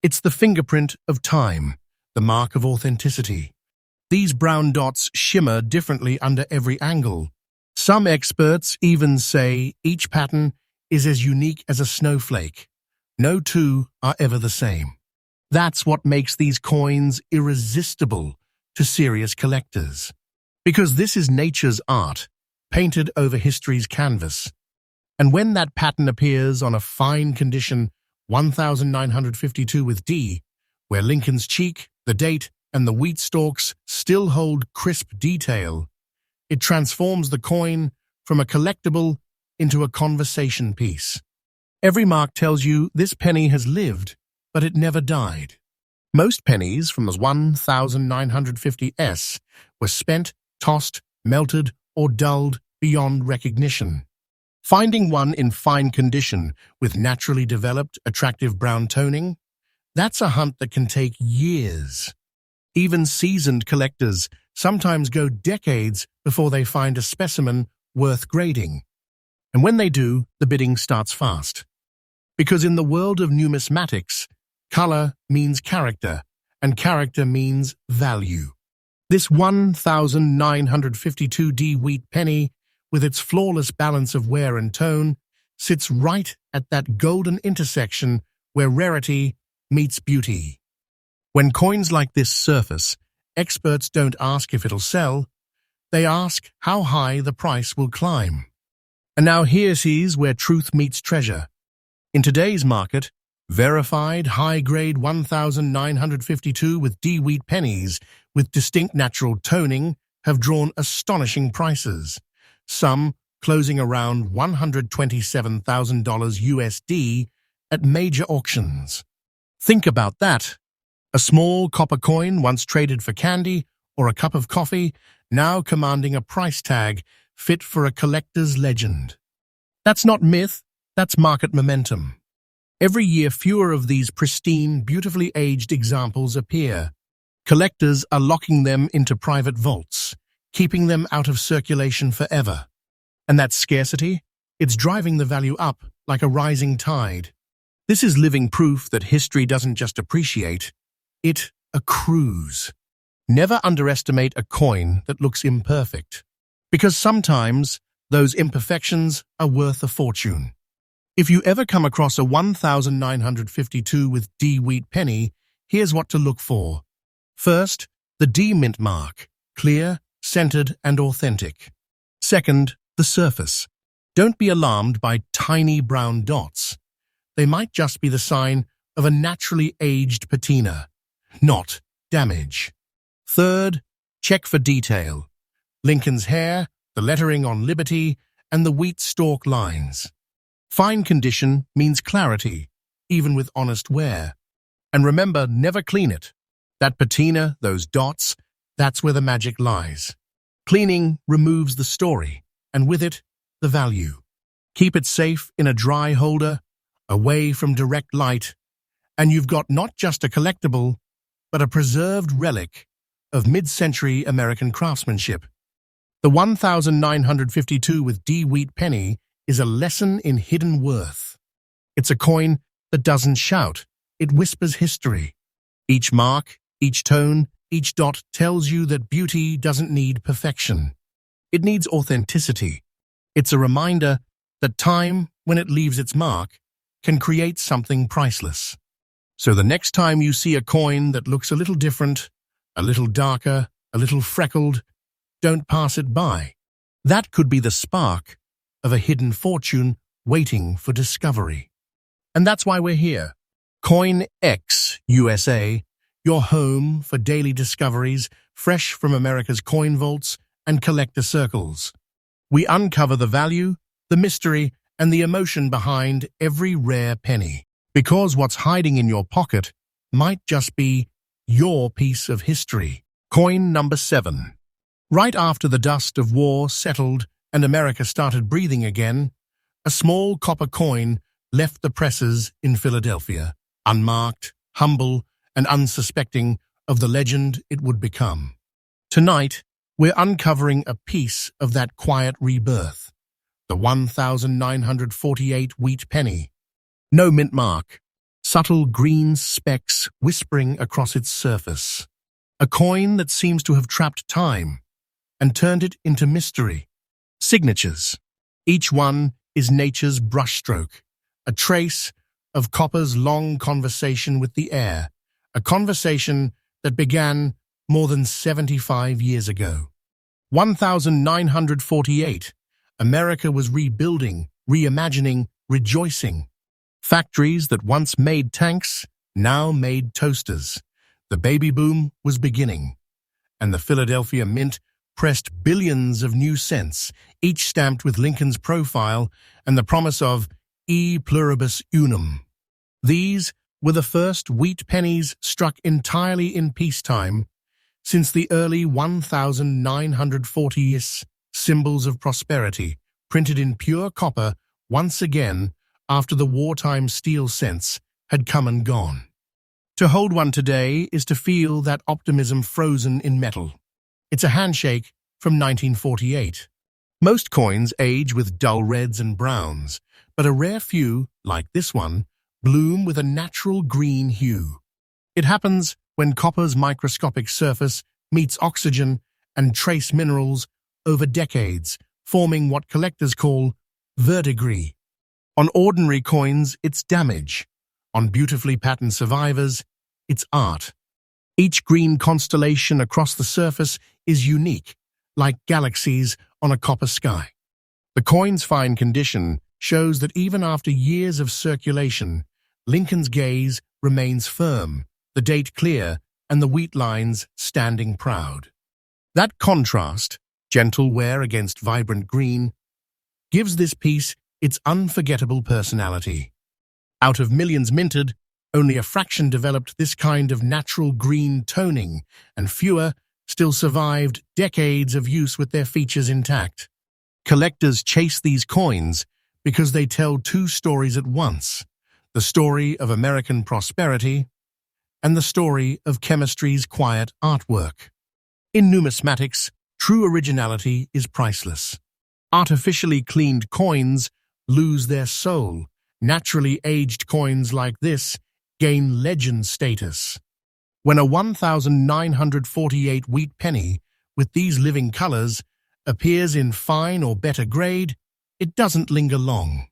It's the fingerprint of time, the mark of authenticity. These brown dots shimmer differently under every angle. Some experts even say each pattern is as unique as a snowflake. No two are ever the same. That's what makes these coins irresistible to serious collectors. Because this is nature's art, painted over history's canvas. And when that pattern appears on a fine condition 1952 with D, where Lincoln's cheek, the date, and the wheat stalks still hold crisp detail, it transforms the coin from a collectible into a conversation piece. Every mark tells you this penny has lived, but it never died. Most pennies from the 1950s were spent, tossed, melted, or dulled beyond recognition. Finding one in fine condition with naturally developed, attractive brown toning, that's a hunt that can take years. Even seasoned collectors sometimes go decades before they find a specimen worth grading. And when they do, the bidding starts fast. Because in the world of numismatics, color means character, and character means value. This 1952D wheat penny, with its flawless balance of wear and tone, sits right at that golden intersection where rarity meets beauty. When coins like this surface, experts don't ask if it'll sell, they ask how high the price will climb. And now here's where truth meets treasure. In today's market, verified high-grade 1952 with D wheat pennies with distinct natural toning have drawn astonishing prices, some closing around $127,000 USD at major auctions. Think about that. A small copper coin once traded for candy or a cup of coffee, now commanding a price tag fit for a collector's legend. That's not myth, that's market momentum. Every year, fewer of these pristine, beautifully aged examples appear. Collectors are locking them into private vaults, keeping them out of circulation forever. And that scarcity, it's driving the value up like a rising tide. This is living proof that history doesn't just appreciate, it accrues. Never underestimate a coin that looks imperfect, because sometimes those imperfections are worth a fortune. If you ever come across a 1952 with D wheat penny, here's what to look for. First, the D mint mark, clear, centered, and authentic. Second, the surface. Don't be alarmed by tiny brown dots. They might just be the sign of a naturally aged patina, not damage. Third, check for detail. Lincoln's hair, the lettering on Liberty, and the wheat stalk lines. Fine condition means clarity, even with honest wear. And remember, never clean it. That patina, those dots, that's where the magic lies. Cleaning removes the story, and with it, the value. Keep it safe in a dry holder, away from direct light, and you've got not just a collectible, but a preserved relic of mid-century American craftsmanship. The 1952 with D wheat penny is a lesson in hidden worth. It's a coin that doesn't shout, it whispers history. Each mark, each tone, each dot tells you that beauty doesn't need perfection. It needs authenticity. It's a reminder that time, when it leaves its mark, can create something priceless. So the next time you see a coin that looks a little different, a little darker, a little freckled, don't pass it by. That could be the spark of a hidden fortune waiting for discovery. And that's why we're here. CoinX USA, your home for daily discoveries fresh from America's coin vaults and collector circles. We uncover the value, the mystery, and the emotion behind every rare penny. Because what's hiding in your pocket might just be your piece of history. Coin number 7. Right after the dust of war settled and America started breathing again, a small copper coin left the presses in Philadelphia, unmarked, humble, and unsuspecting of the legend it would become. Tonight, we're uncovering a piece of that quiet rebirth, the 1948 wheat penny. No mint mark, subtle green specks whispering across its surface. A coin that seems to have trapped time and turned it into mystery. Signatures. Each one is nature's brushstroke, a trace of copper's long conversation with the air, a conversation that began more than 75 years ago. 1948. America was rebuilding, reimagining, rejoicing. Factories that once made tanks now made toasters. The baby boom was beginning, and the Philadelphia Mint pressed billions of new cents, each stamped with Lincoln's profile and the promise of e pluribus unum. These were the first wheat pennies struck entirely in peacetime, Since the early 1940s, symbols of prosperity, printed in pure copper once again after the wartime steel cents had come and gone. To hold one today is to feel that optimism frozen in metal. It's a handshake from 1948. Most coins age with dull reds and browns, but a rare few, like this one, bloom with a natural green hue. It happens when copper's microscopic surface meets oxygen and trace minerals over decades, forming what collectors call verdigris. On ordinary coins, it's damage. On beautifully patterned survivors, it's art. Each green constellation across the surface is unique, like galaxies on a copper sky. The coin's fine condition shows that even after years of circulation, Lincoln's gaze remains firm, the date clear, and the wheat lines standing proud. That contrast, gentle wear against vibrant green, gives this piece its unforgettable personality. Out of millions minted, only a fraction developed this kind of natural green toning, and fewer still survived decades of use with their features intact. Collectors chase these coins because they tell two stories at once: the story of American prosperity and the story of chemistry's quiet artwork. In numismatics, true originality is priceless. Artificially cleaned coins lose their soul. Naturally aged coins like this gain legend status. When a 1948 wheat penny with these living colors appears in fine or better grade, it doesn't linger long.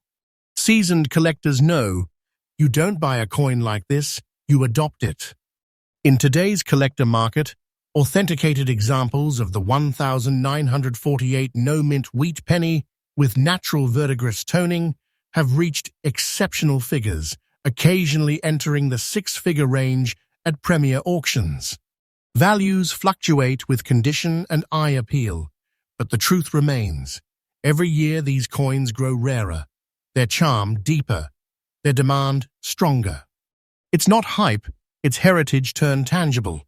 Seasoned collectors know you don't buy a coin like this, you adopt it. In today's collector market, authenticated examples of the 1948 no-mint wheat penny with natural verdigris toning have reached exceptional figures, occasionally entering the six-figure range at premier auctions. Values fluctuate with condition and eye appeal, but the truth remains. Every year these coins grow rarer, their charm deeper, their demand stronger. It's not hype, it's heritage turned tangible.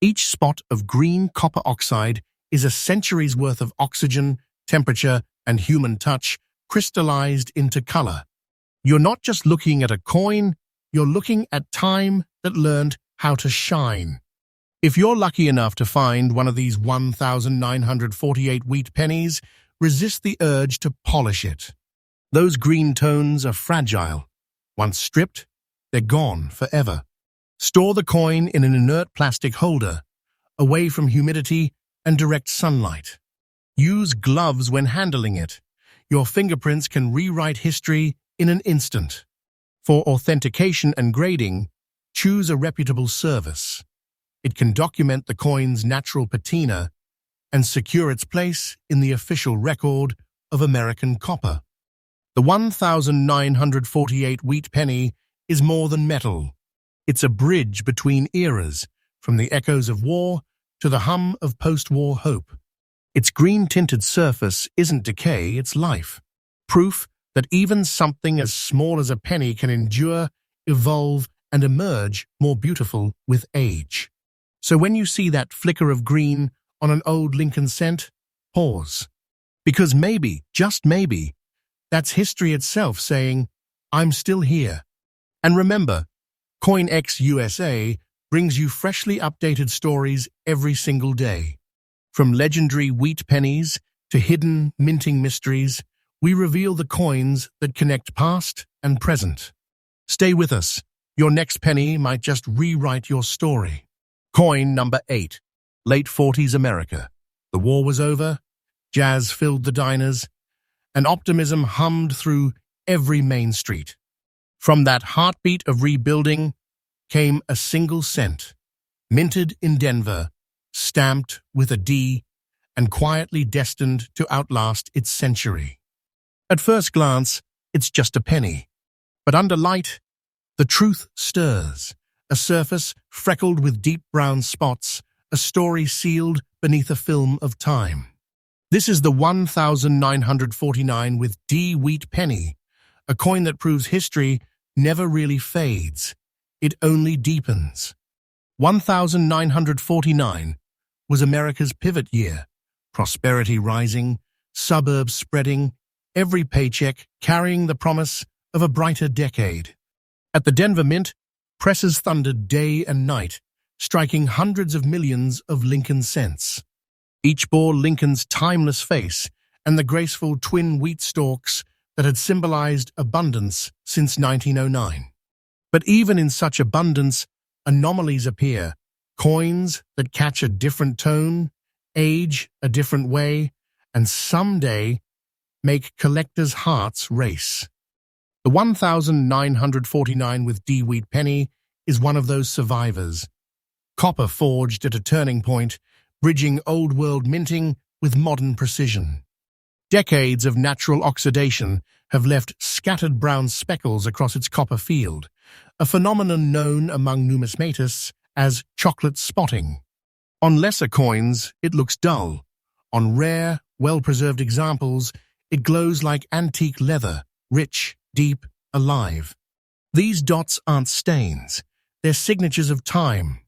Each spot of green copper oxide is a century's worth of oxygen, temperature, and human touch crystallized into color. You're not just looking at a coin, you're looking at time that learned how to shine. If you're lucky enough to find one of these 1948 wheat pennies, resist the urge to polish it. Those green tones are fragile. Once stripped, they're gone forever. Store the coin in an inert plastic holder, away from humidity and direct sunlight. Use gloves when handling it. Your fingerprints can rewrite history in an instant. For authentication and grading, choose a reputable service. It can document the coin's natural patina and secure its place in the official record of American copper. The 1948 wheat penny is more than metal. It's a bridge between eras, from the echoes of war to the hum of post-war hope. Its green-tinted surface isn't decay, it's life. Proof that even something as small as a penny can endure, evolve, and emerge more beautiful with age. So when you see that flicker of green on an old Lincoln cent, pause. Because maybe, just maybe, that's history itself saying, I'm still here. And remember, CoinX USA brings you freshly updated stories every single day. From legendary wheat pennies to hidden minting mysteries, we reveal the coins that connect past and present. Stay with us. Your next penny might just rewrite your story. Coin number 8. Late 40s America. The war was over, jazz filled the diners, and optimism hummed through every main street. From that heartbeat of rebuilding came a single cent, minted in Denver, stamped with a D, and quietly destined to outlast its century. At first glance, it's just a penny. But under light, the truth stirs. A surface freckled with deep brown spots, a story sealed beneath a film of time. This is the 1949 with D wheat penny, a coin that proves history never really fades. It only deepens. 1949, was America's pivot year. Prosperity rising, suburbs spreading, every paycheck carrying the promise of a brighter decade. At the Denver Mint, presses thundered day and night, striking hundreds of millions of Lincoln cents. Each bore Lincoln's timeless face and the graceful twin wheat stalks that had symbolized abundance since 1909. But even in such abundance, anomalies appear, coins that catch a different tone, age a different way, and someday make collectors' hearts race. The 1949 with D-Wheat penny is one of those survivors. Copper forged at a turning point, bridging old-world minting with modern precision. Decades of natural oxidation have left scattered brown speckles across its copper field, a phenomenon known among numismatists as chocolate spotting. On lesser coins, it looks dull. On rare, well-preserved examples, it glows like antique leather, rich, deep, alive. These dots aren't stains. They're signatures of time,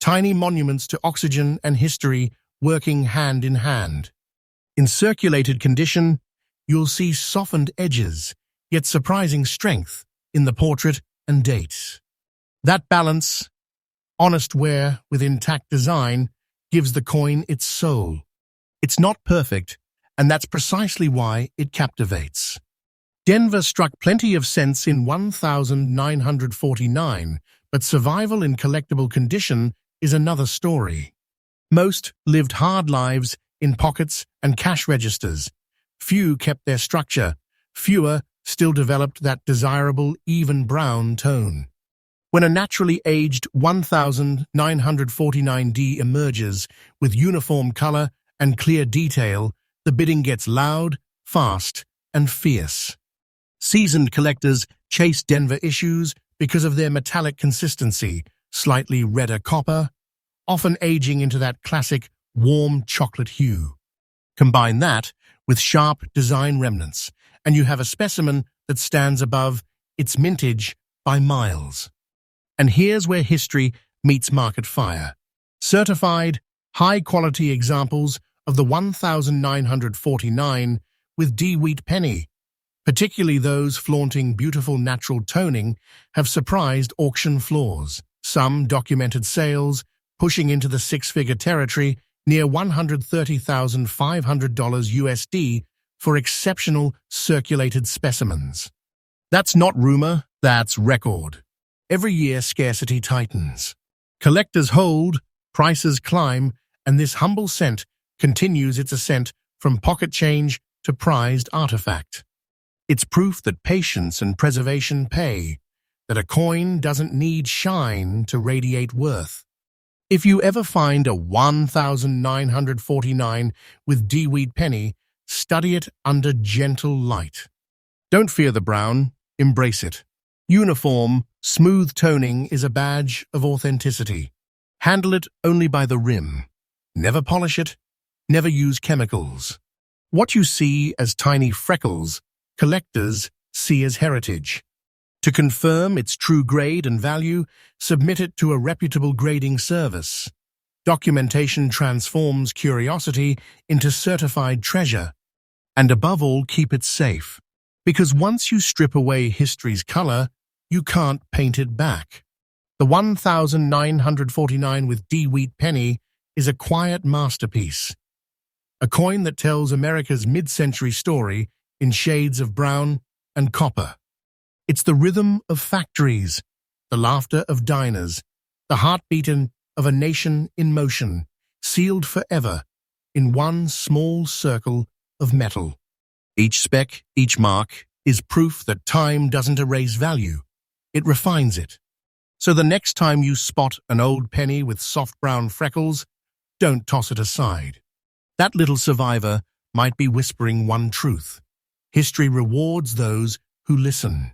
tiny monuments to oxygen and history working hand in hand. In circulated condition, you'll see softened edges, yet surprising strength in the portrait and dates. That balance, honest wear with intact design, gives the coin its soul. It's not perfect, and that's precisely why it captivates. Denver struck plenty of sense in 1949, but survival in collectible condition is another story. Most lived hard lives in pockets and cash registers. Few kept their structure. Fewer still developed that desirable even brown tone. When a naturally aged 1949D emerges with uniform color and clear detail, the bidding gets loud, fast, and fierce. Seasoned collectors chase Denver issues because of their metallic consistency, slightly redder copper, often aging into that classic warm chocolate hue. Combine that with sharp design remnants, and you have a specimen that stands above its mintage by miles. And here's where history meets market fire. Certified, high-quality examples of the 1949 with D-Wheat penny, particularly those flaunting beautiful natural toning, have surprised auction floors. Some documented sales pushing into the six-figure territory, near $130,500 USD for exceptional circulated specimens. That's not rumor, that's record. Every year scarcity tightens. Collectors hold, prices climb, and this humble cent continues its ascent from pocket change to prized artifact. It's proof that patience and preservation pay, that a coin doesn't need shine to radiate worth. If you ever find a 1949 with D-Wheat penny, study it under gentle light. Don't fear the brown, embrace it. Uniform, smooth toning is a badge of authenticity. Handle it only by the rim. Never polish it, never use chemicals. What you see as tiny freckles, collectors see as heritage. To confirm its true grade and value, submit it to a reputable grading service. Documentation transforms curiosity into certified treasure. And above all, keep it safe. Because once you strip away history's color, you can't paint it back. The 1949 with D-Wheat penny is a quiet masterpiece. A coin that tells America's mid-century story in shades of brown and copper. It's the rhythm of factories, the laughter of diners, the heartbeat of a nation in motion, sealed forever in one small circle of metal. Each speck, each mark, is proof that time doesn't erase value. It refines it. So the next time you spot an old penny with soft brown freckles, don't toss it aside. That little survivor might be whispering one truth. History rewards those who listen.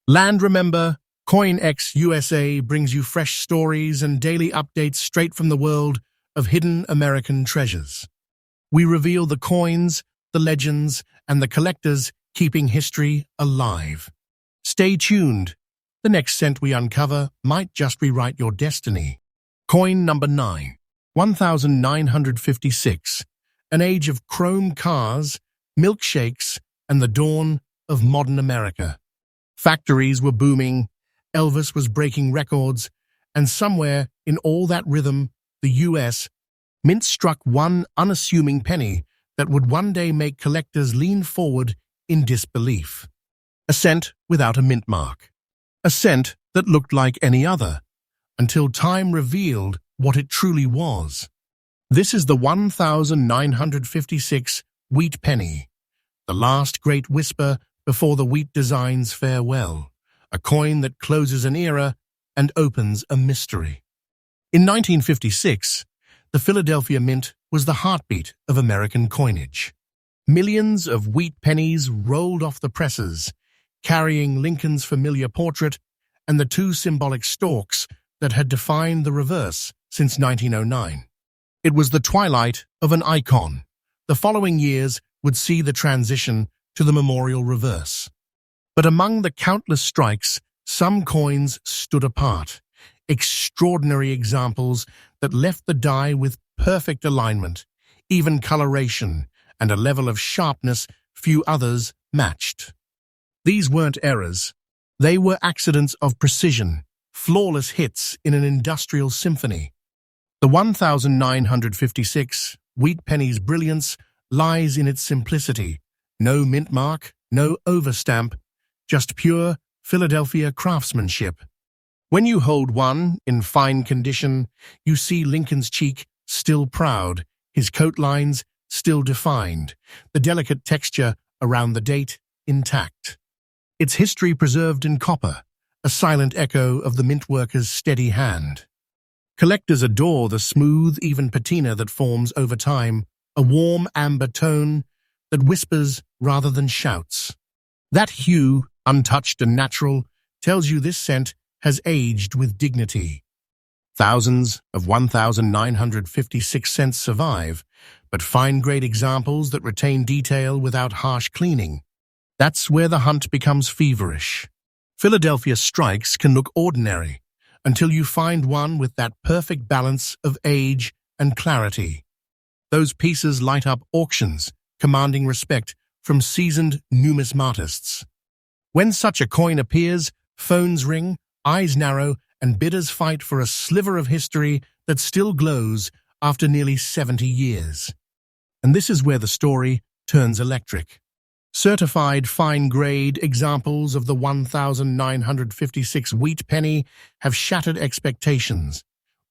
Land Remember, CoinX USA brings you fresh stories and daily updates straight from the world of hidden American treasures. We reveal the coins, the legends, and the collectors keeping history alive. Stay tuned. The next cent we uncover might just rewrite your destiny. Coin number 9. 1956, an age of chrome cars, milkshakes, and the dawn of modern America. Factories were booming, Elvis was breaking records, and somewhere in all that rhythm, the U.S. Mint struck one unassuming penny that would one day make collectors lean forward in disbelief. A cent without a mint mark. A cent that looked like any other, until time revealed what it truly was. This is the 1956 wheat penny, the last great whisper before the wheat design's farewell, a coin that closes an era and opens a mystery. In 1956, the Philadelphia Mint was the heartbeat of American coinage. Millions of wheat pennies rolled off the presses, carrying Lincoln's familiar portrait and the two symbolic stalks that had defined the reverse since 1909. It was the twilight of an icon. The following years would see the transition to the memorial reverse. But among the countless strikes, some coins stood apart, extraordinary examples that left the die with perfect alignment, even coloration, and a level of sharpness few others matched. These weren't errors. They were accidents of precision, flawless hits in an industrial symphony. The 1956 wheat penny's brilliance lies in its simplicity. No mint mark, no overstamp, just pure Philadelphia craftsmanship. When you hold one in fine condition, you see Lincoln's cheek still proud, his coat lines still defined, the delicate texture around the date intact. Its history preserved in copper, a silent echo of the mint worker's steady hand. Collectors adore the smooth, even patina that forms over time, a warm amber tone that whispers rather than shouts. That hue, untouched and natural, tells you this scent has aged with dignity. Thousands of 1956 cents survive, but find great examples that retain detail without harsh cleaning. That's where the hunt becomes feverish. Philadelphia strikes can look ordinary until you find one with that perfect balance of age and clarity. Those pieces light up auctions, commanding respect from seasoned numismatists. When such a coin appears, phones ring, eyes narrow, and bidders fight for a sliver of history that still glows after nearly 70 years. And this is where the story turns electric. Certified fine-grade examples of the 1956 wheat penny have shattered expectations,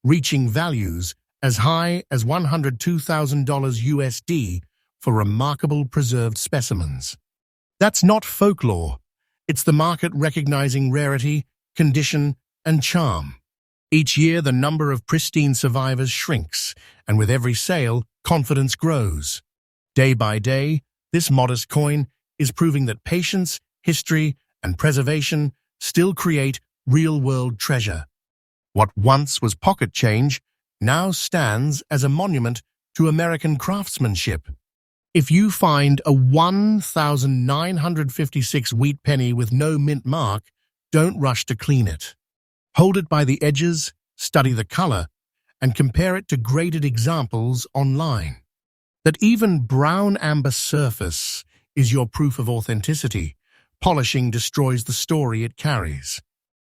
reaching values as high as $102,000 USD for remarkable preserved specimens. That's not folklore. It's the market recognizing rarity, condition, and charm. Each year, the number of pristine survivors shrinks, and with every sale, confidence grows. Day by day, this modest coin is proving that patience, history, and preservation still create real-world treasure. What once was pocket change now stands as a monument to American craftsmanship. If you find a 1956 wheat penny with no mint mark, don't rush to clean it. Hold it by the edges, study the color, and compare it to graded examples online. That even brown amber surface is your proof of authenticity. Polishing destroys the story it carries.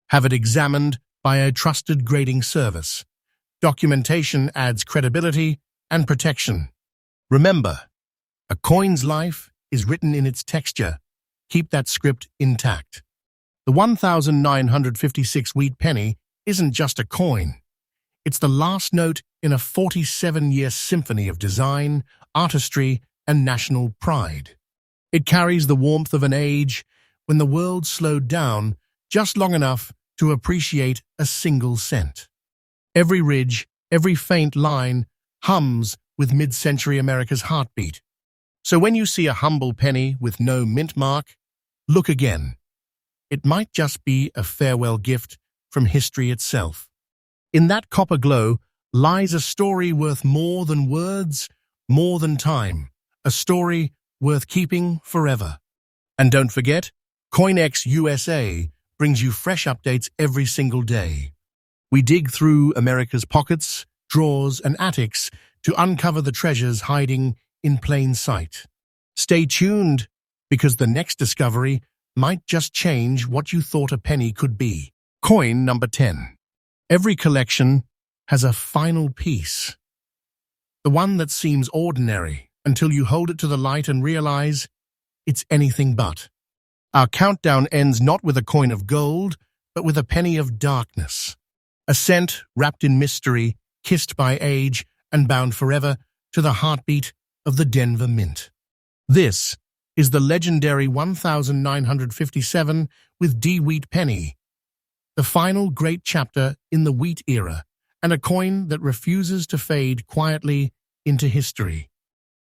Have it examined by a trusted grading service. Documentation adds credibility and protection. Remember, a coin's life is written in its texture. Keep that script intact. The 1956 wheat penny isn't just a coin. It's the last note in a 47-year symphony of design, artistry, and national pride. It carries the warmth of an age when the world slowed down just long enough to appreciate a single cent. Every ridge, every faint line hums with mid-century America's heartbeat. So when you see a humble penny with no mint mark, look again. It might just be a farewell gift from history itself. In that copper glow lies a story worth more than words, more than time, a story worth keeping forever. And don't forget, CoinX USA brings you fresh updates every single day. We dig through America's pockets, drawers, and attics to uncover the treasures hiding in plain sight. Stay tuned, because the next discovery might just change what you thought a penny could be. Coin number 10. Every collection has a final piece. The one that seems ordinary until you hold it to the light and realize it's anything but. Our countdown ends not with a coin of gold, but with a penny of darkness. A cent wrapped in mystery, kissed by age, and bound forever to the heartbeat of the Denver Mint. This is the legendary 1957 with D wheat penny, the final great chapter in the wheat era, and a coin that refuses to fade quietly into history.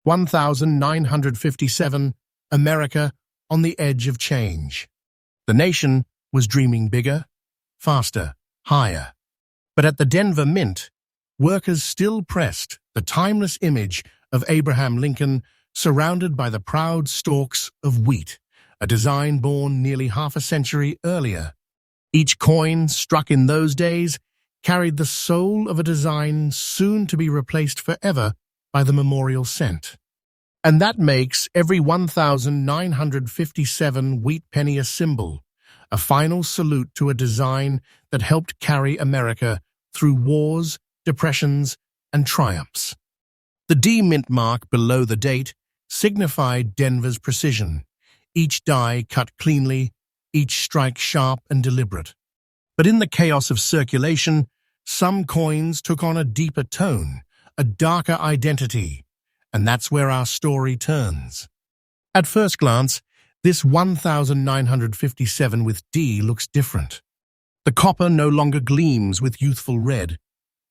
1957, America on the edge of change. The nation was dreaming bigger, faster, higher. But at the Denver Mint, workers still pressed the timeless image of Abraham Lincoln surrounded by the proud stalks of wheat, a design born nearly half a century earlier. Each coin struck in those days carried the soul of a design soon to be replaced forever by the memorial cent. And that makes every 1957 wheat penny a symbol, a final salute to a design that helped carry America through wars, depressions, and triumphs. The D mint mark below the date signified Denver's precision, each die cut cleanly, each strike sharp and deliberate. But in the chaos of circulation, some coins took on a deeper tone, a darker identity, and that's where our story turns. At first glance, this 1957 with D looks different. The copper no longer gleams with youthful red.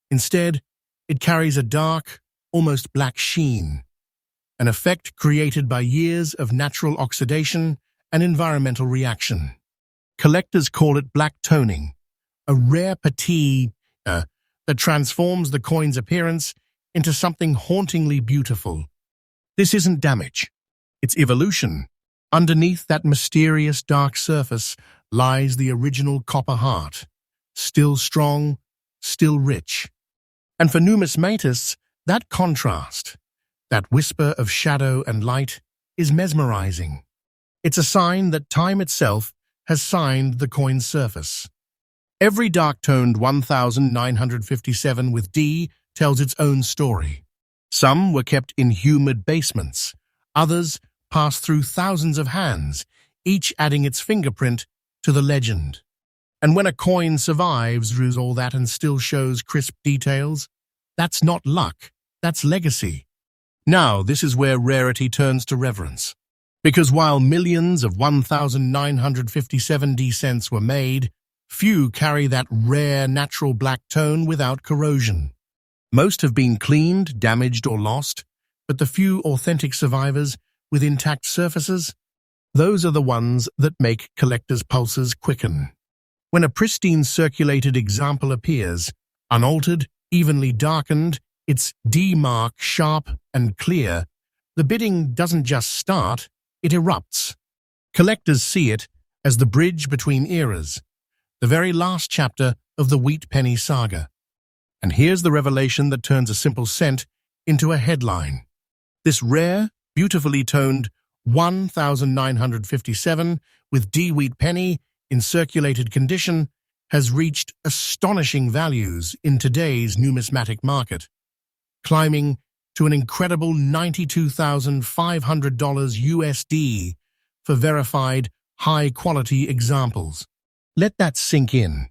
Instead, it carries a dark, almost black sheen, an effect created by years of natural oxidation and environmental reaction. Collectors call it black toning, a rare patina that transforms the coin's appearance into something hauntingly beautiful. This isn't damage, it's evolution. Underneath that mysterious dark surface lies the original copper heart, still strong, still rich. And for numismatists, that contrast, that whisper of shadow and light, is mesmerizing. It's a sign that time itself has signed the coin's surface. Every dark-toned 1957 with D tells its own story. Some were kept in humid basements, others passed through thousands of hands, each adding its fingerprint to the legend. And when a coin survives through all that and still shows crisp details, that's not luck, that's legacy. Now, this is where rarity turns to reverence. Because while millions of 1957 D cents were made, few carry that rare natural black tone without corrosion. Most have been cleaned, damaged, or lost, but the few authentic survivors with intact surfaces, those are the ones that make collectors' pulses quicken. When a pristine circulated example appears, unaltered, evenly darkened, its D mark sharp and clear, the bidding doesn't just start, it erupts. Collectors see it as the bridge between eras, the very last chapter of the wheat penny saga. And here's the revelation that turns a simple cent into a headline. This rare, beautifully toned 1957 with D wheat penny in circulated condition has reached astonishing values in today's numismatic market, climbing to an incredible $92,500 USD for verified, high-quality examples. Let that sink in.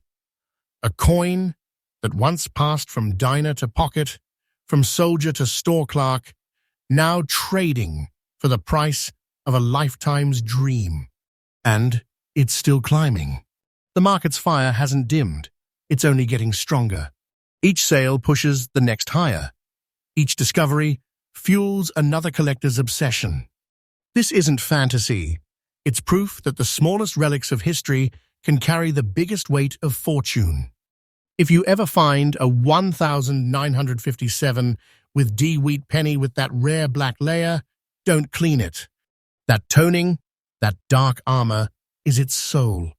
A coin that once passed from diner to pocket, from soldier to store clerk, now trading for the price of a lifetime's dream. And it's still climbing. The market's fire hasn't dimmed. It's only getting stronger. Each sale pushes the next higher. Each discovery fuels another collector's obsession. This isn't fantasy. It's proof that the smallest relics of history can carry the biggest weight of fortune. If you ever find a 1957 with D wheat penny with that rare black layer, don't clean it. That toning, that dark armor, is its soul.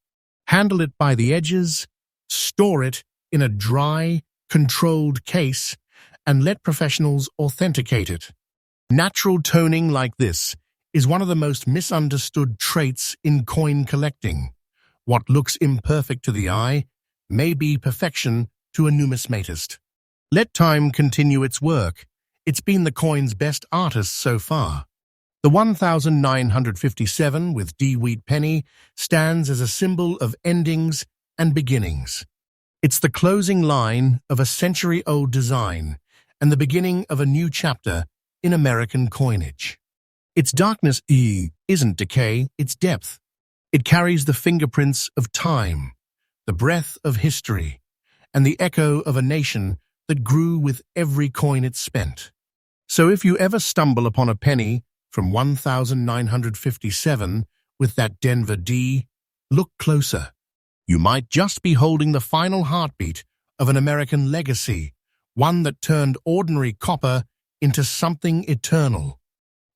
Handle it by the edges, store it in a dry, controlled case, and let professionals authenticate it. Natural toning like this is one of the most misunderstood traits in coin collecting. What looks imperfect to the eye may be perfection to a numismatist. Let time continue its work. It's been the coin's best artist so far. The 1957 with D-Wheat penny stands as a symbol of endings and beginnings. It's the closing line of a century-old design and the beginning of a new chapter in American coinage. Its darkness isn't decay, it's depth. It carries the fingerprints of time, the breath of history, and the echo of a nation that grew with every coin it spent. So if you ever stumble upon a penny from 1957 with that Denver D, look closer. You might just be holding the final heartbeat of an American legacy, one that turned ordinary copper into something eternal.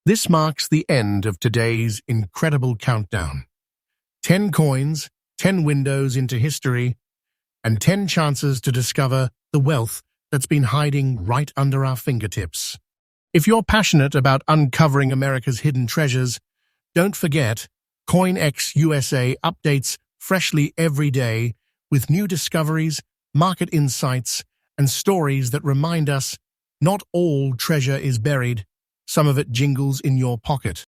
This marks the end of today's incredible countdown. 10 coins, 10 windows into history, and 10 chances to discover the wealth that's been hiding right under our fingertips. If you're passionate about uncovering America's hidden treasures, don't forget, CoinX USA updates freshly every day with new discoveries, market insights, and stories that remind us not all treasure is buried, some of it jingles in your pocket.